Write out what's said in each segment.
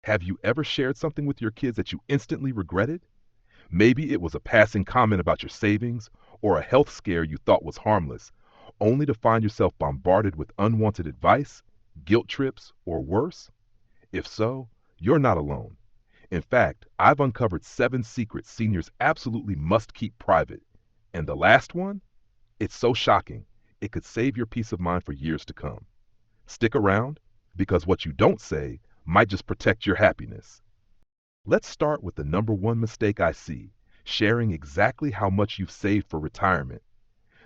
Have you ever shared something with your kids that you instantly regretted? Maybe it was a passing comment about your savings or a health scare you thought was harmless, only to find yourself bombarded with unwanted advice, guilt trips, or worse? If so, you're not alone. In fact, I've uncovered 7 secrets seniors absolutely must keep private. And the last one? It's so shocking, it could save your peace of mind for years to come. Stick around, because what you don't say might just protect your happiness. Let's start with the number one mistake I see, sharing exactly how much you've saved for retirement.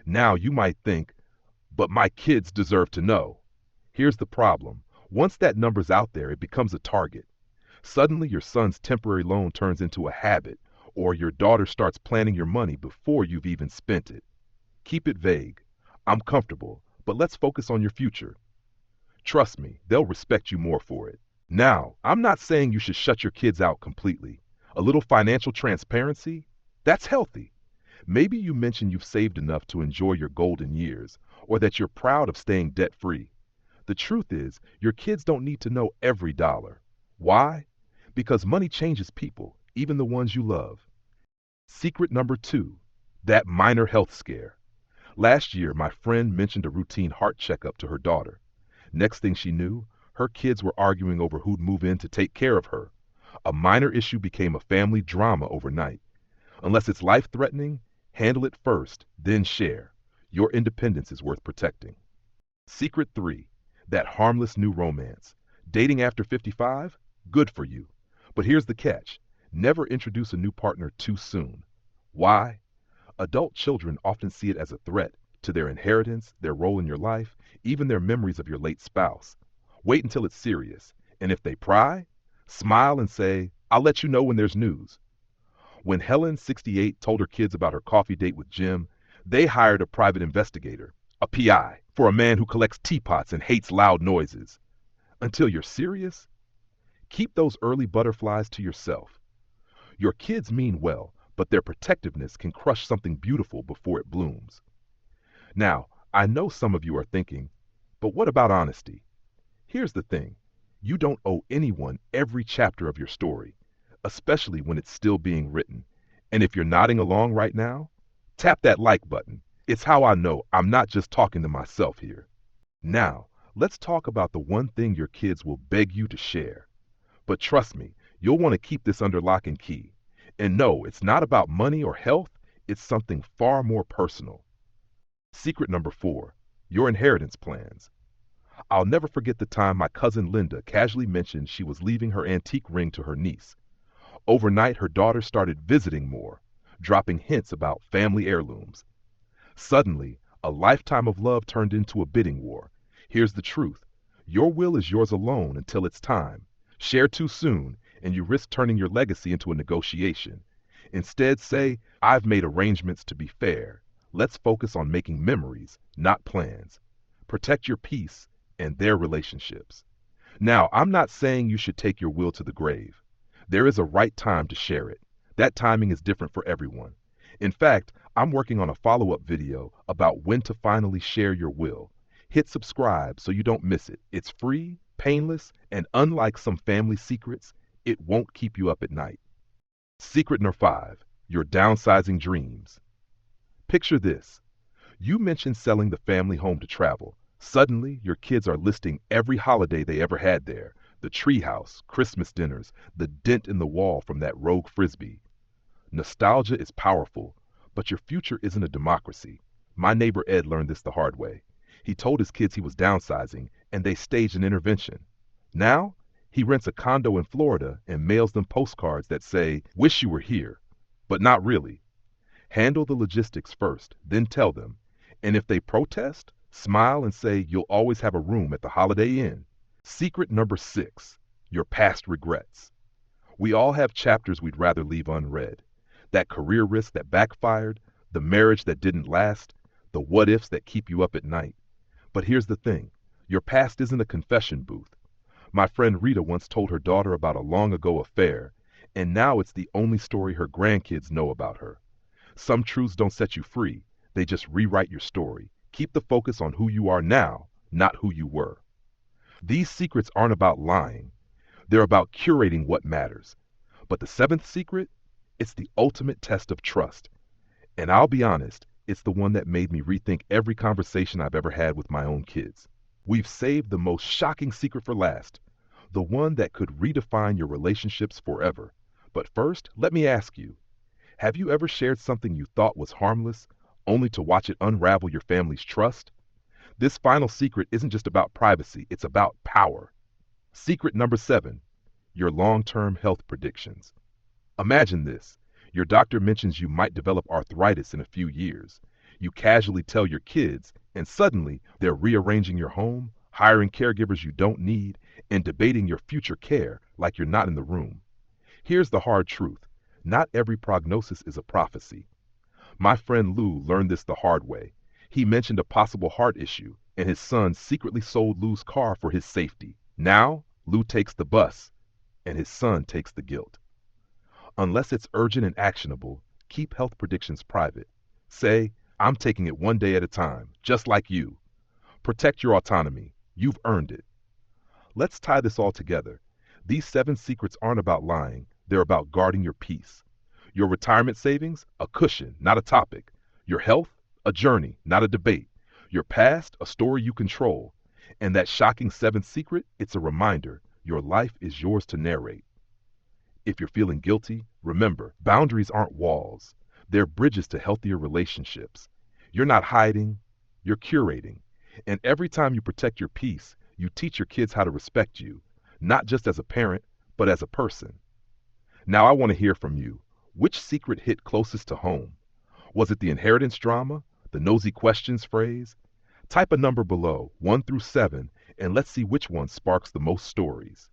Now you might think, but my kids deserve to know. Here's the problem. Once that number's out there, it becomes a target. Suddenly your son's temporary loan turns into a habit, or your daughter starts planning your money before you've even spent it. Keep it vague. I'm comfortable, but let's focus on your future. Trust me, they'll respect you more for it. Now, I'm not saying you should shut your kids out completely. A little financial transparency? That's healthy. Maybe you mention you've saved enough to enjoy your golden years, or that you're proud of staying debt-free. The truth is, your kids don't need to know every dollar. Why? Because money changes people, even the ones you love. Secret number 2, that minor health scare. Last year, my friend mentioned a routine heart checkup to her daughter. Next thing she knew, her kids were arguing over who'd move in to take care of her. A minor issue became a family drama overnight. Unless it's life-threatening, handle it first, then share. Your independence is worth protecting. Secret 3, that harmless new romance. Dating after 55? Good for you. But here's the catch. Never introduce a new partner too soon. Why? Adult children often see it as a threat to their inheritance, their role in your life, even their memories of your late spouse. Wait until it's serious, and if they pry, smile and say, "I'll let you know when there's news." When Helen, 68, told her kids about her coffee date with Jim, they hired a private investigator, a PI, for a man who collects teapots and hates loud noises. Until you're serious? Keep those early butterflies to yourself. Your kids mean well, but their protectiveness can crush something beautiful before it blooms. Now, I know some of you are thinking, but what about honesty? Here's the thing. You don't owe anyone every chapter of your story, especially when it's still being written. And if you're nodding along right now, tap that like button. It's how I know I'm not just talking to myself here. Now, let's talk about the one thing your kids will beg you to share. But trust me, you'll want to keep this under lock and key. And no, it's not about money or health, it's something far more personal. Secret number 4, your inheritance plans. I'll never forget the time my cousin Linda casually mentioned she was leaving her antique ring to her niece. Overnight, her daughter started visiting more, dropping hints about family heirlooms. Suddenly, a lifetime of love turned into a bidding war. Here's the truth. Your will is yours alone until it's time. Share too soon, and you risk turning your legacy into a negotiation. Instead, say, "I've made arrangements to be fair. Let's focus on making memories, not plans." Protect your peace and their relationships. Now, I'm not saying you should take your will to the grave. There is a right time to share it. That timing is different for everyone. In fact, I'm working on a follow-up video about when to finally share your will. Hit subscribe so you don't miss it. It's free, painless, and unlike some family secrets, it won't keep you up at night. Secret number 5, your downsizing dreams. Picture this. You mentioned selling the family home to travel. Suddenly, your kids are listing every holiday they ever had there. The treehouse, Christmas dinners, the dent in the wall from that rogue frisbee. Nostalgia is powerful, but your future isn't a democracy. My neighbor Ed learned this the hard way. He told his kids he was downsizing, and they staged an intervention. Now, he rents a condo in Florida and mails them postcards that say, "Wish you were here," but not really. Handle the logistics first, then tell them. And if they protest, smile and say you'll always have a room at the Holiday Inn. Secret number 6, your past regrets. We all have chapters we'd rather leave unread. That career risk that backfired, the marriage that didn't last, the what-ifs that keep you up at night. But here's the thing. Your past isn't a confession booth. My friend Rita once told her daughter about a long-ago affair, and now it's the only story her grandkids know about her. Some truths don't set you free. They just rewrite your story. Keep the focus on who you are now, not who you were. These secrets aren't about lying. They're about curating what matters. But the seventh secret, it's the ultimate test of trust. And I'll be honest, it's the one that made me rethink every conversation I've ever had with my own kids. We've saved the most shocking secret for last, the one that could redefine your relationships forever. But first, let me ask you, have you ever shared something you thought was harmless, only to watch it unravel your family's trust? This final secret isn't just about privacy, it's about power. Secret number 7, your long-term health predictions. Imagine this. Your doctor mentions you might develop arthritis in a few years. You casually tell your kids, and suddenly they're rearranging your home, hiring caregivers you don't need, and debating your future care like you're not in the room. Here's the hard truth. Not every prognosis is a prophecy. My friend Lou learned this the hard way. He mentioned a possible heart issue, and his son secretly sold Lou's car for his safety. Now, Lou takes the bus, and his son takes the guilt. Unless it's urgent and actionable, keep health predictions private. Say, I'm taking it one day at a time, just like you. Protect your autonomy. You've earned it. Let's tie this all together. These 7 secrets aren't about lying. They're about guarding your peace. Your retirement savings, a cushion, not a topic. Your health, a journey, not a debate. Your past, a story you control. And that shocking 7th secret, it's a reminder. Your life is yours to narrate. If you're feeling guilty, remember, boundaries aren't walls. They're bridges to healthier relationships. You're not hiding, you're curating. And every time you protect your peace, you teach your kids how to respect you, not just as a parent, but as a person. Now I want to hear from you. Which secret hit closest to home? Was it the inheritance drama, the nosy questions phrase? Type a number below, 1 through 7, and let's see which one sparks the most stories.